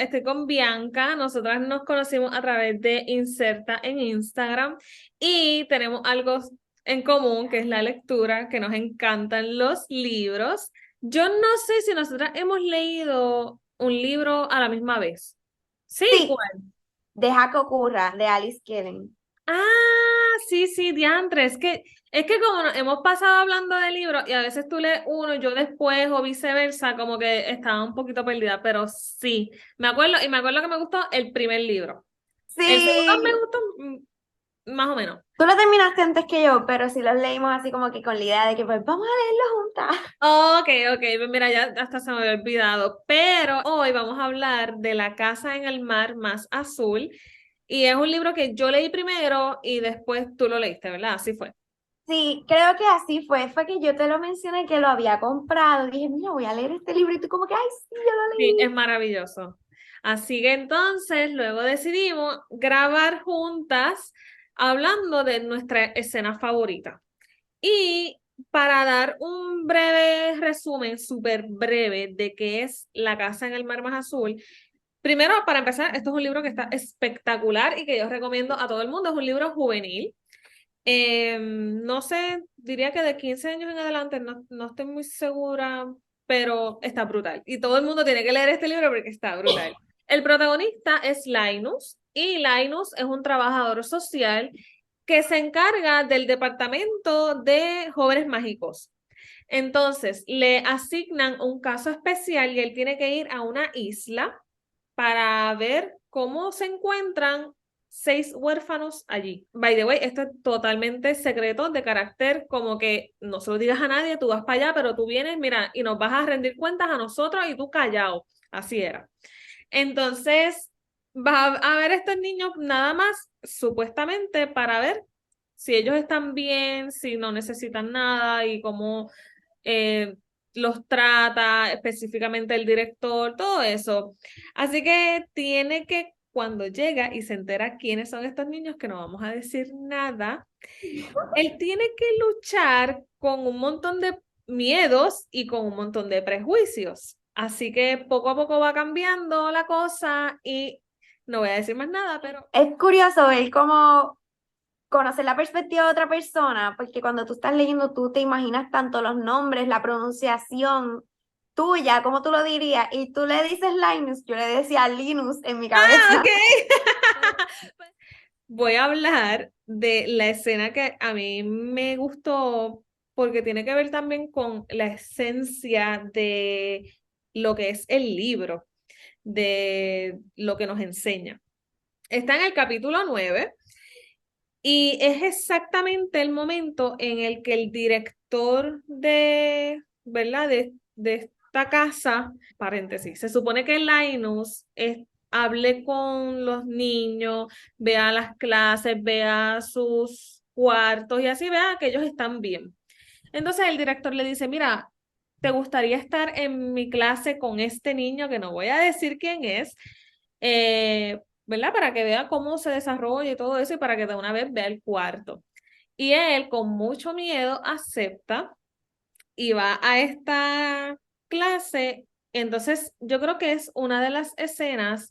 estoy con Bianca. Nosotras nos conocimos a través de Inserta en Instagram y tenemos algo en común, que es la lectura, que nos encantan los libros. Yo no sé si nosotras hemos leído un libro a la misma vez. Sí, Sí, ¿cuál? deja que ocurra, de Alice Kellen. Sí, sí, diantre. Es que como nos hemos pasado hablando de libros y a veces tú lees uno y yo después o viceversa, como que estaba un poquito perdida, pero sí, me acuerdo y me acuerdo que me gustó el primer libro. El segundo me Sí, gustó más o menos. tú lo terminaste antes que yo, pero sí los leímos así como que con la idea de que pues vamos a leerlo juntas. Ok, ok, pues mira, ya hasta se me había olvidado, pero hoy vamos a hablar de La casa en el mar más azul y es un libro que yo leí primero y después tú lo leíste, ¿verdad? Así fue. Sí, creo que así fue que yo te lo mencioné que lo había comprado. Dije, mira, voy a leer este libro y tú como que, ay, sí, yo lo Sí, es leí. maravilloso. Así que entonces luego decidimos grabar juntas hablando de nuestra escena favorita. Y para dar un breve resumen, súper breve, de qué es La casa en el mar más azul, primero, para empezar, esto es un libro que está espectacular y que yo recomiendo a todo el mundo. Es un libro juvenil. No sé, diría que de 15 años en adelante, no estoy muy segura, pero está brutal. Y todo el mundo tiene que leer este libro porque está brutal. El protagonista es Linus y Linus es un trabajador social que se encarga del departamento de jóvenes mágicos. Entonces, le asignan un caso especial y él tiene que ir a una isla para ver cómo se encuentran 6 huérfanos allí. By the way, esto es totalmente secreto de carácter, como que no se lo digas a nadie, tú vas para allá, pero tú vienes, mira, y nos vas a rendir cuentas a nosotros y tú callado. Así era. Entonces, va a ver estos niños nada más, supuestamente, para ver si ellos están bien, si no necesitan nada y cómo eh, los trata específicamente el director, todo eso. Así que tiene que, cuando llega y se entera quiénes son estos niños, que no vamos a decir nada, él tiene que luchar con un montón de miedos y con un montón de prejuicios. Así que poco a poco va cambiando la cosa y no voy a decir más nada, pero Es curioso ver cómo conocer la perspectiva de otra persona, porque cuando tú estás leyendo, tú te imaginas tanto los nombres, la pronunciación tuya, como tú lo dirías, y tú le dices Linus, yo le decía Linus en mi ok. cabeza. Voy a hablar de la escena que a mí me gustó porque tiene que ver también con la esencia de lo que es el libro, de lo que nos enseña. Está en el capítulo 9 y es exactamente el momento en el que el director de, ¿verdad? De esta casa, paréntesis, se supone que Linus hable con los niños, vea las clases, vea sus cuartos y así vea que ellos están bien. Entonces el director le dice, mira, ¿te gustaría estar en mi clase con este niño que no voy a decir quién es? ¿Verdad? Para que vea cómo se desarrolla y todo eso y para que de una vez vea el cuarto. Y él con mucho miedo acepta y va a esta clase. Entonces yo creo que es una de las escenas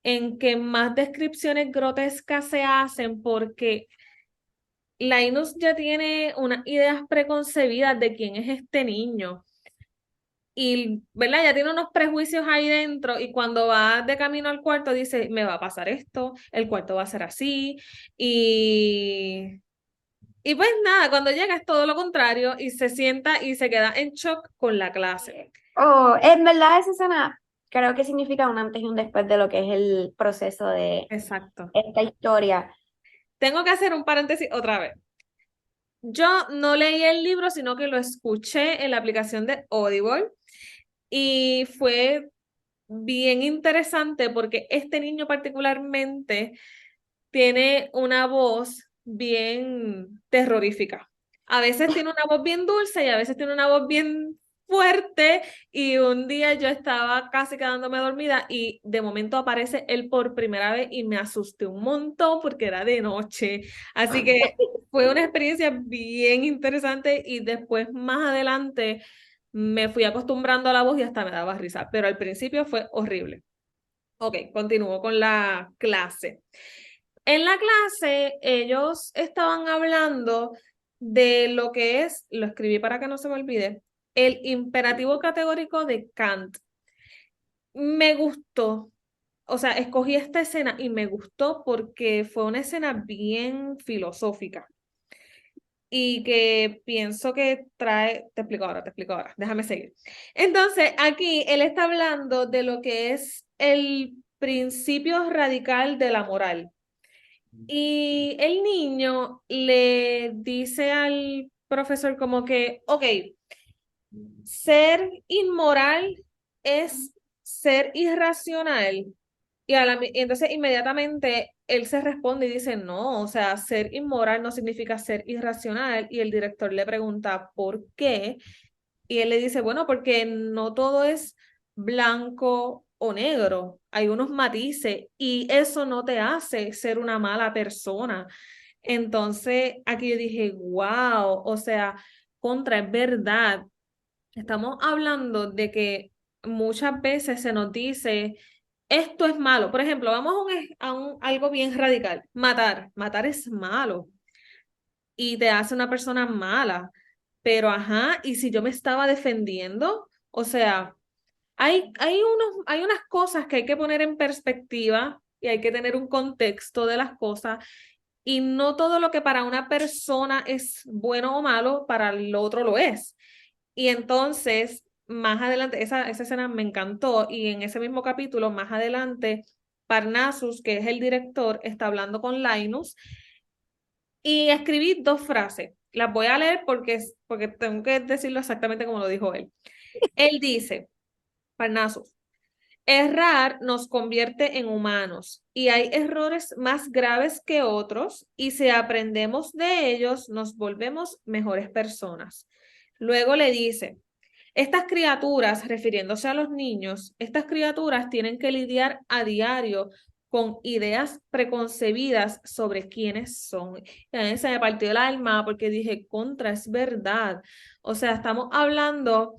en que más descripciones grotescas se hacen porque Linus ya tiene unas ideas preconcebidas de quién es este niño y, ¿verdad? Ya tiene unos prejuicios ahí dentro y cuando va de camino al cuarto dice, me va a pasar esto, el cuarto va a ser así y, y pues nada, cuando llega es todo lo contrario y se sienta y se queda en shock con la clase. Oh, en verdad esa escena creo que significa un antes y un después de lo que es el proceso de Exacto. esta historia. Tengo que hacer un paréntesis otra vez. Yo no leí el libro, sino que lo escuché en la aplicación de Audible y fue bien interesante porque este niño particularmente tiene una voz bien terrorífica. A veces tiene una voz bien dulce y a veces tiene una voz bien fuerte y un día yo estaba casi quedándome dormida y de momento aparece él por primera vez y me asusté un montón porque era de noche. Así que fue una experiencia bien interesante y después más adelante me fui acostumbrando a la voz y hasta me daba risa, pero al principio fue horrible. Ok, continúo con la clase. En la clase, ellos estaban hablando de lo que es, lo escribí para que no se me olvide, el imperativo categórico de Kant. Me gustó, o sea, escogí esta escena y me gustó porque fue una escena bien filosófica y que pienso que trae, te explico ahora, déjame seguir. Entonces, aquí él está hablando de lo que es el principio radical de la moral. Y el niño le dice al profesor como que, ok, ser inmoral es ser irracional. Y entonces inmediatamente él se responde y dice, no, o sea, ser inmoral no significa ser irracional. Y el director le pregunta, ¿por qué? Y él le dice, bueno, porque no todo es blanco o negro, hay unos matices y eso no te hace ser una mala persona. Entonces, aquí yo dije, wow, o sea, contra, es verdad. Estamos hablando de que muchas veces se nos dice, esto es malo. Por ejemplo, vamos algo bien radical, matar. Matar es malo y te hace una persona mala. Pero, ajá, y si yo me estaba defendiendo, o sea, hay unas cosas que hay que poner en perspectiva y hay que tener un contexto de las cosas y no todo lo que para una persona es bueno o malo, para el otro lo es. Y entonces, más adelante, esa escena me encantó y en ese mismo capítulo, más adelante, Parnassus, que es el director, está hablando con Linus y escribí dos frases. Las voy a leer porque tengo que decirlo exactamente como lo dijo él. Él dice, Parnassus, errar nos convierte en humanos y hay errores más graves que otros y si aprendemos de ellos nos volvemos mejores personas. Luego le dice, estas criaturas, refiriéndose a los niños, estas criaturas tienen que lidiar a diario con ideas preconcebidas sobre quiénes son. Y a mí se me partió el alma porque dije, contra, es verdad. O sea, estamos hablando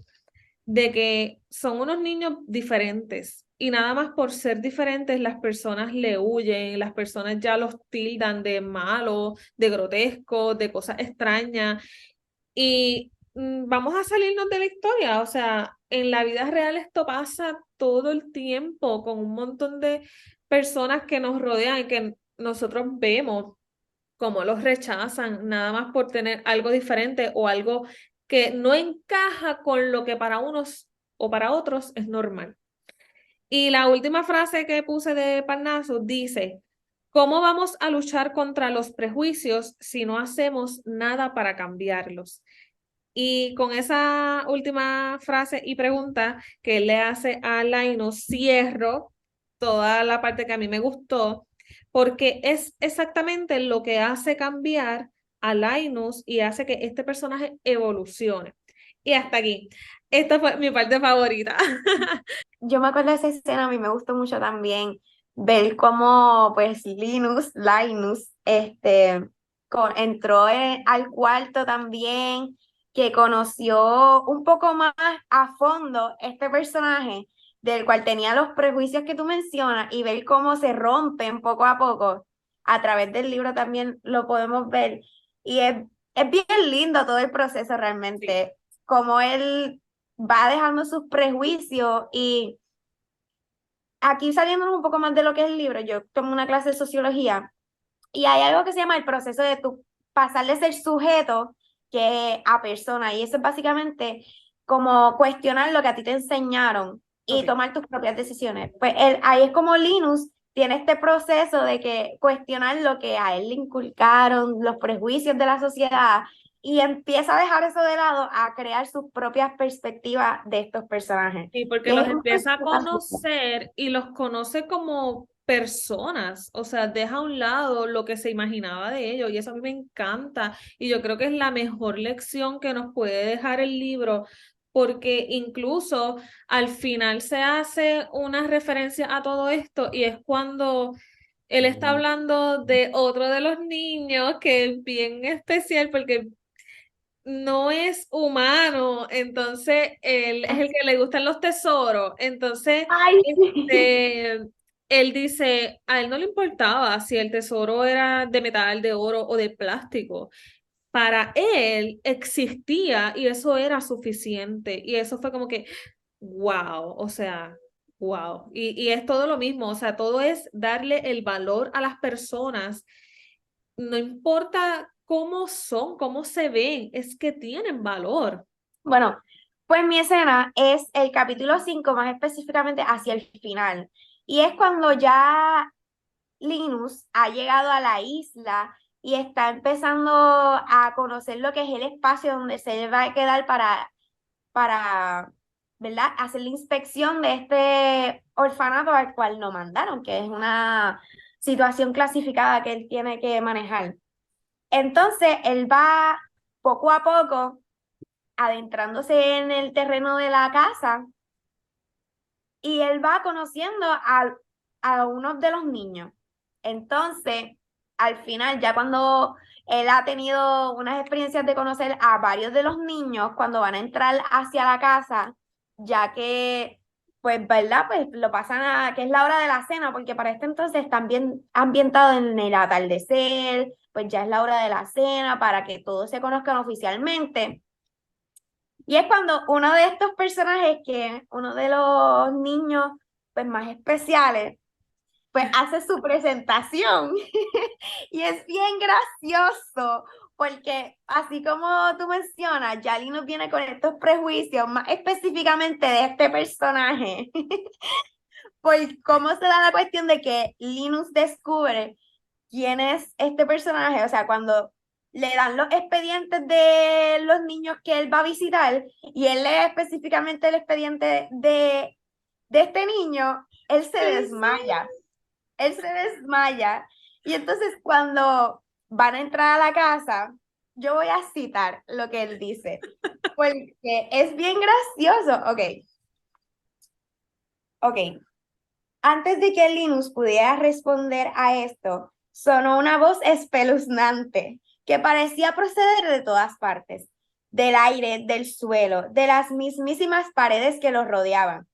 de que son unos niños diferentes y nada más por ser diferentes las personas le huyen, las personas ya los tildan de malo, de grotesco, de cosas extrañas y vamos a salirnos de la historia, o sea, en la vida real esto pasa todo el tiempo con un montón de personas que nos rodean y que nosotros vemos cómo los rechazan, nada más por tener algo diferente o algo que no encaja con lo que para unos o para otros es normal. Y la última frase que puse de Parnaso dice, ¿cómo vamos a luchar contra los prejuicios si no hacemos nada para cambiarlos? Y con esa última frase y pregunta que él le hace a Linus, cierro toda la parte que a mí me gustó, porque es exactamente lo que hace cambiar a Linus y hace que este personaje evolucione. Y hasta aquí. Esta fue mi parte favorita. Yo me acuerdo de esa escena, a mí me gustó mucho también ver cómo pues Linus, entró al cuarto también, que conoció un poco más a fondo este personaje del cual tenía los prejuicios que tú mencionas y ver cómo se rompen poco a poco. A través del libro también lo podemos ver y es bien lindo todo el proceso Sí, realmente, como él va dejando sus prejuicios y aquí saliéndonos un poco más de lo que es el libro, yo tomo una clase de sociología y hay algo que se llama el proceso de tu pasar de ser sujeto que a persona y eso es básicamente como cuestionar lo que a ti te enseñaron y ok. tomar tus propias decisiones. Pues ahí es como Linus tiene este proceso de que cuestionar lo que a él le inculcaron, los prejuicios de la sociedad y empieza a dejar eso de lado a crear sus propias perspectivas de estos personajes. Sí, porque Y es los un empieza a proceso. conocer y los conoce como personas, o sea, deja a un lado lo que se imaginaba de ellos y eso a mí me encanta y yo creo que es la mejor lección que nos puede dejar el libro porque incluso al final se hace una referencia a todo esto y es cuando él está hablando de otro de los niños que es bien especial porque no es humano, entonces él es el que le gustan los tesoros, entonces, Ay, sí. este, él dice, a él no le importaba si el tesoro era de metal, de oro o de plástico. Para él existía y eso era suficiente. Y eso fue como que, wow, o sea, wow. Y es todo lo mismo, o sea, todo es darle el valor a las personas, no importa cómo son, cómo se ven, es que tienen valor. Bueno, pues mi escena es el capítulo 5 más específicamente hacia el final. Y es cuando ya Linus ha llegado a la isla y está empezando a conocer lo que es el espacio donde se va a quedar para, ¿verdad? Hacer la inspección de este orfanato al cual lo mandaron, que es una situación clasificada que él tiene que manejar. Entonces, él va poco a poco adentrándose en el terreno de la casa y él va conociendo a uno de los niños. Entonces, al final, ya cuando él ha tenido unas experiencias de conocer a varios de los niños, cuando van a entrar hacia la casa, ya que, pues, ¿verdad? Pues lo pasan a, que es la hora de la cena, porque para este entonces están bien ambientados en el atardecer, pues ya es la hora de la cena, para que todos se conozcan oficialmente. Y es cuando uno de estos personajes, que uno de los niños pues, más especiales, pues hace su presentación y es bien gracioso porque así como tú mencionas, Yali nos viene con estos prejuicios más específicamente de este personaje, por cómo se da la cuestión de que Linus descubre quién es este personaje, o sea, cuando le dan los expedientes de los niños que él va a visitar y él lee específicamente el expediente de este niño, él se Sí. desmaya, él se desmaya. Y entonces cuando van a entrar a la casa, yo voy a citar lo que él dice, porque es bien gracioso. Ok, ok. Antes de que Linus pudiera responder a esto, sonó una voz espeluznante que parecía proceder de todas partes, del aire, del suelo, de las mismísimas paredes que los rodeaban.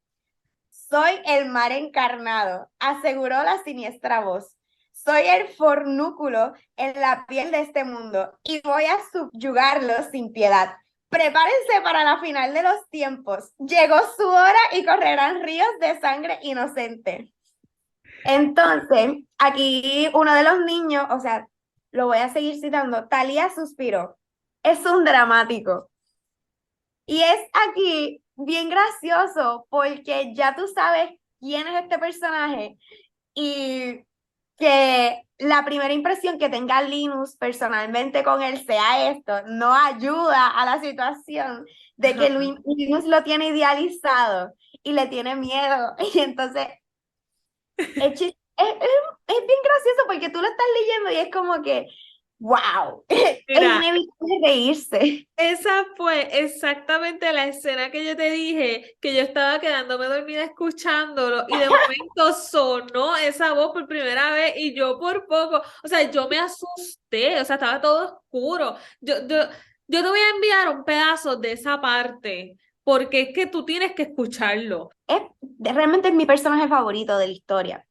Soy el mar encarnado, aseguró la siniestra voz. Soy el fornúculo en la piel de este mundo y voy a subyugarlo sin piedad. Prepárense para la final de los tiempos. Llegó su hora y correrán ríos de sangre inocente. Entonces, aquí uno de los niños, o sea, lo voy a seguir citando, Talía suspiró. Es un dramático. Y es aquí bien gracioso porque ya tú sabes quién es este personaje y que la primera impresión que tenga Linus personalmente con él sea esto, no ayuda a la situación de que Linus lo tiene idealizado y le tiene miedo. Y entonces es bien gracioso porque tú lo estás leyendo y es como que, wow, es Mira, inevitable reírse. esa fue exactamente la escena que yo te dije, que yo estaba quedándome dormida escuchándolo y de momento sonó esa voz por primera vez y yo por poco, o sea, yo me asusté, o sea, estaba todo oscuro. Yo te voy a enviar un pedazo de esa parte porque es que tú tienes que escucharlo. Realmente es mi personaje favorito de la historia,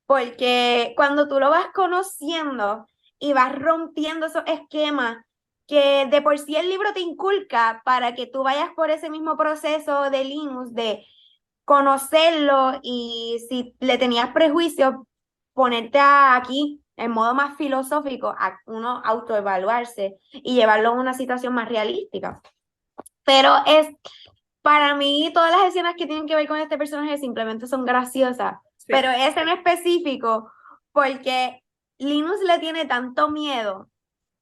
porque cuando tú lo vas conociendo y vas rompiendo esos esquemas que de por sí el libro te inculca para que tú vayas por ese mismo proceso de Linus, de conocerlo y si le tenías prejuicios, ponerte aquí en modo más filosófico, a uno autoevaluarse y llevarlo a una situación más realística. Pero para mí, todas las escenas que tienen que ver con este personaje simplemente son graciosas, pero Sí. ese en específico, porque Linus le tiene tanto miedo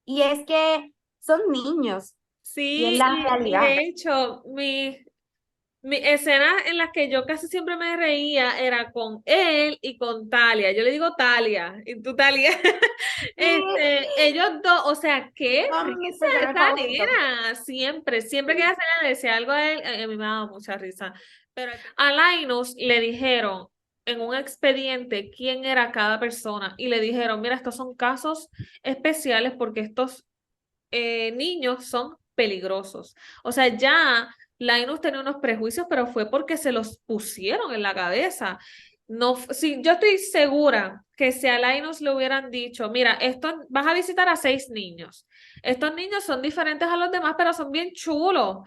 y es que son niños y es Sí, la y realidad. de hecho, mi escena en las que yo casi siempre me reía era con él y con Talia. Yo le digo Talia, y tú Talia. Ellos dos, o sea, qué Son mis risa personajes esa favoritos. nena. Siempre que ella se le decía algo a él, a mí me daba mucha risa. Pero a Linus le dijeron en un expediente quién era cada persona y le dijeron, mira, estos son casos especiales porque estos niños son peligrosos. O sea, ya Linus tenía unos prejuicios, pero fue porque se los pusieron en la cabeza. No, sí, yo estoy segura que si a Linus le hubieran dicho, mira, esto vas a visitar a 6 niños. Estos niños son diferentes a los demás, pero son bien chulos.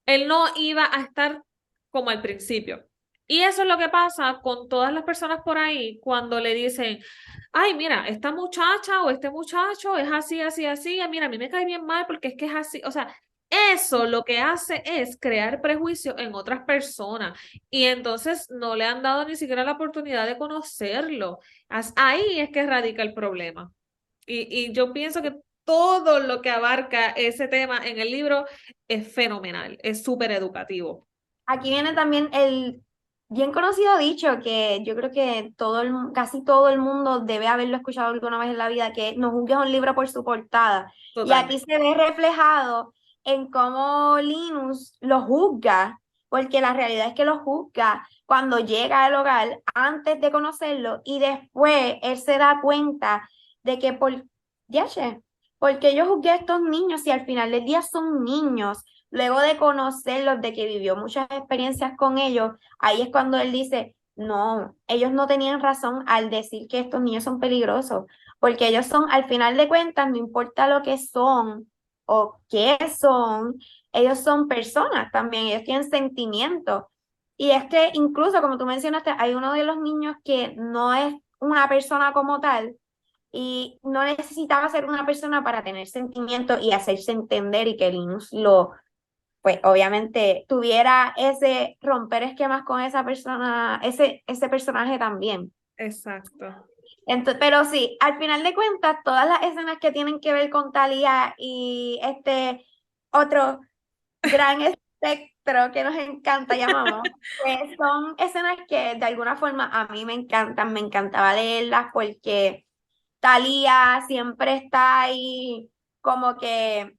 Él no iba a estar como al principio. Y eso es lo que pasa con todas las personas por ahí cuando le dicen, ay, mira, esta muchacha o este muchacho es así, así, así, mira, a mí me cae bien mal porque es que es así. O sea, eso lo que hace es crear prejuicio en otras personas y entonces no le han dado ni siquiera la oportunidad de conocerlo. Ahí es que radica el problema. Y yo pienso que todo lo que abarca ese tema en el libro es fenomenal, es súper educativo. Aquí viene también el bien conocido dicho que yo creo que casi todo el mundo debe haberlo escuchado alguna vez en la vida, que no juzgues un libro por su portada. Y aquí Totalmente. se ve reflejado en cómo Linus lo juzga, porque la realidad es que lo juzga cuando llega al hogar antes de conocerlo y después él se da cuenta de que yache, porque yo juzgué a estos niños y al final del día son niños. Luego de conocerlos, de que vivió muchas experiencias con ellos, ahí es cuando él dice, no, ellos no tenían razón al decir que estos niños son peligrosos, porque ellos son, al final de cuentas, no importa lo que son o qué son, ellos son personas también, ellos tienen sentimientos. Y es que incluso, como tú mencionaste, hay uno de los niños que no es una persona como tal, y no necesitaba ser una persona para tener sentimientos y hacerse entender y que Linus pues obviamente tuviera ese romper esquemas con esa persona, ese personaje también. Exacto. Entonces, pero sí, al final de cuentas, todas las escenas que tienen que ver con Thalía y este otro gran espectro que nos encanta, llamamos, pues son escenas que de alguna forma a mí me encantan, me encantaba leerlas porque Thalía siempre está ahí como que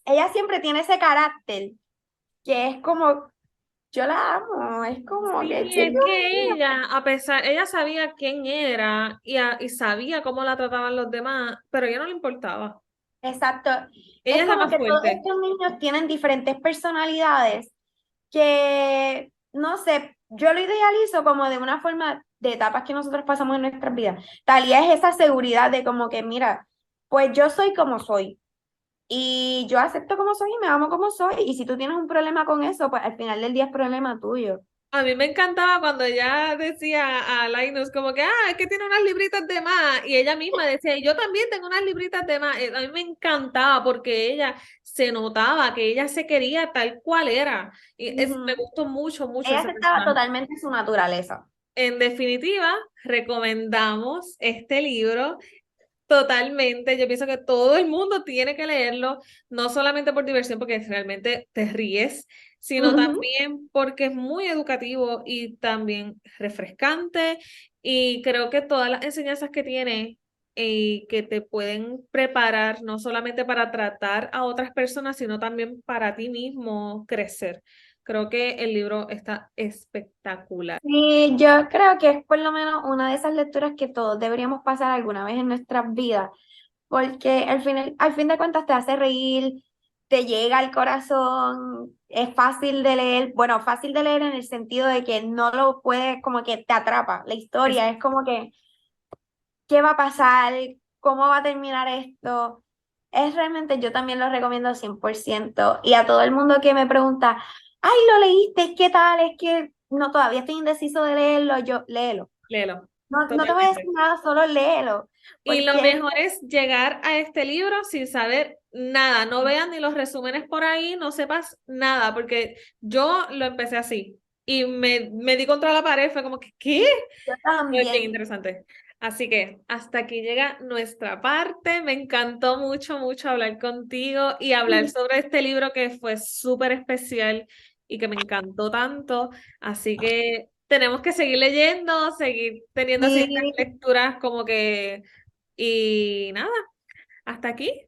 ella siempre tiene ese carácter que es como, yo la amo, es como que, Sí, sí, es Dios que mío. ella, a pesar, ella sabía quién era y sabía cómo la trataban los demás, pero a ella no le importaba. Exacto. Ella Es es la como más que todos fuerte. estos niños tienen diferentes personalidades que, no sé, yo lo idealizo como de una forma de etapas que nosotros pasamos en nuestras vidas. Talía es esa seguridad de como que, mira, pues yo soy como soy. Y yo acepto como soy y me amo como soy. Y si tú tienes un problema con eso, pues al final del día es problema tuyo. A mí me encantaba cuando ella decía a Linus como que, es que tiene unas libritas de más. Y ella misma decía, y yo también tengo unas libritas de más. A mí me encantaba porque ella se notaba que ella se quería tal cual era. Me Ujú. gustó mucho, mucho Ella ese aceptaba personaje. totalmente su naturaleza. En definitiva, recomendamos este libro. Totalmente, yo pienso que todo el mundo tiene que leerlo, no solamente por diversión, porque realmente te ríes, sino Ujú. también porque es muy educativo y también refrescante. Y creo que todas las enseñanzas que tiene y que te pueden preparar no solamente para tratar a otras personas, sino también para ti mismo crecer. Creo que el libro está espectacular. Sí, yo creo que es por lo menos una de esas lecturas que todos deberíamos pasar alguna vez en nuestras vidas, porque al fin de cuentas te hace reír, te llega al corazón, es fácil de leer, bueno, fácil de leer en el sentido de que no lo puedes, como que te atrapa, la Es- historia es como que, ¿qué va a pasar? ¿Cómo va a terminar esto? Es realmente, yo también lo recomiendo 100% y a todo el mundo que me pregunta, ay, ¿lo leíste? ¿Qué tal? Es que no, todavía estoy indeciso de leerlo, yo léelo. Léelo, No te voy a decir totalmente. nada, solo léelo, Y lo porque mejor es llegar a este libro sin saber nada, no veas ni los resúmenes por ahí, no sepas nada, porque yo lo empecé así y me di contra la pared, fue como que, ¿qué? yo Fue bien también. interesante. Así que hasta aquí llega nuestra parte. Me encantó mucho, mucho hablar contigo y hablar sobre este libro que fue súper especial y que me encantó tanto. Así que tenemos que seguir leyendo, seguir teniendo así estas Sí, lecturas como que... Y nada, hasta aquí.